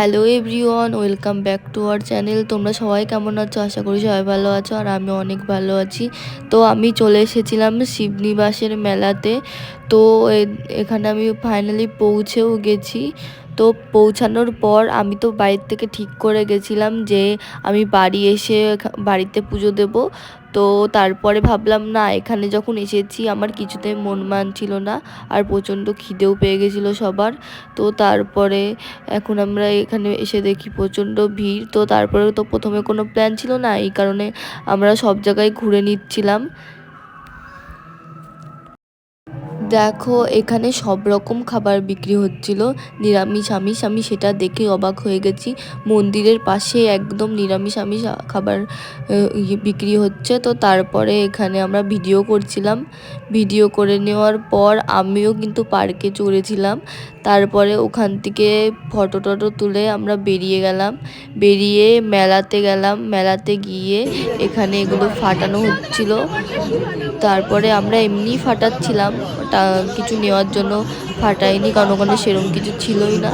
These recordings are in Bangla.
Hello everyone, welcome back to our channel. তোমরা সবাই কেমন আছো? আশা করি সবাই ভালো আছো, আর আমি অনেক ভালো আছি। তো আমি চলে এসেছিলাম শিবনিবাসের মেলাতে। তো এখানে আমি ফাইনালি পৌঁছেও গেছি। তো পৌঁছানোর পর আমি তো বাড়ির থেকে ঠিক করে গেছিলাম যে আমি বাড়ি এসে বাড়িতে পুজো দেব। তো তারপরে ভাবলাম না, এখানে যখন এসেছি আমার কিছুতেই মন মানছিল না, আর প্রচণ্ড খিদেও পেয়ে গেছিলো সবার। তো তারপরে এখন আমরা এখানে এসে দেখি প্রচণ্ড ভিড়। তো তারপরে তো প্রথমে কোনো প্ল্যান ছিল না, এই কারণে আমরা সব জায়গায় ঘুরে নিচ্ছিলাম। দেখো, এখানে সব রকম খাবার বিক্রি হচ্ছিল, নিরামিষ আমিষ। আমি সেটা দেখে অবাক হয়ে গেছি। মন্দিরের পাশে একদম নিরামিষ আমিষ খাবার বিক্রি হচ্ছে। তো তারপরে এখানে আমরা ভিডিও করছিলাম। ভিডিও করে নেওয়ার পর আমিও কিন্তু পার্কে চড়েছিলাম। তারপরে ওখান থেকে ফটো টটো তুলে আমরা বেরিয়ে গেলাম। বেরিয়ে মেলাতে গেলাম। মেলাতে গিয়ে এখানে এগুলো ফাটানো হচ্ছিল। তারপরে আমরা এমনি ফাটাচ্ছিলাম, কিছু নেওয়ার জন্য ফাটাইনি, কারণ ওখানে সেরকম কিছু ছিলই না।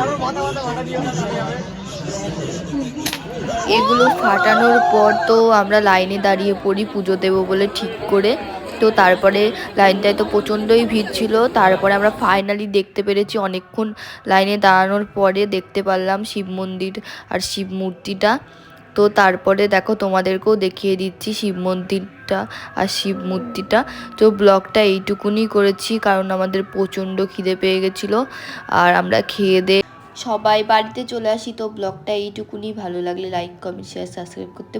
এগুলো ফাটানোর পর তো আমরা লাইনে দাঁড়িয়ে পড়ি পুজো দেবো বলে ঠিক করে। তো তারপরে লাইনটায় তো প্রচণ্ডই ভিড় ছিল। তারপরে আমরা ফাইনালি দেখতে পেরেছি, অনেকক্ষণ লাইনে দাঁড়ানোর পরে দেখতে পারলাম শিব মন্দির আর শিব মূর্তিটা। তো তারপরে দেখো, তোমাদেরকেও দেখিয়ে দিচ্ছি শিব মন্দিরটা আর শিব মূর্তিটা। তো ব্লগটা এইটুকুনি করেছি, কারণ আমাদের প্রচণ্ড খিদে পেয়ে গেছিলো, আর আমরা খেয়ে দিয়ে সবাই বাড়িতে চলে আসি। তো ব্লগটা এইটুকুনি। ভালো লাগলে লাইক, কমেন্ট, শেয়ার, সাবস্ক্রাইব করতে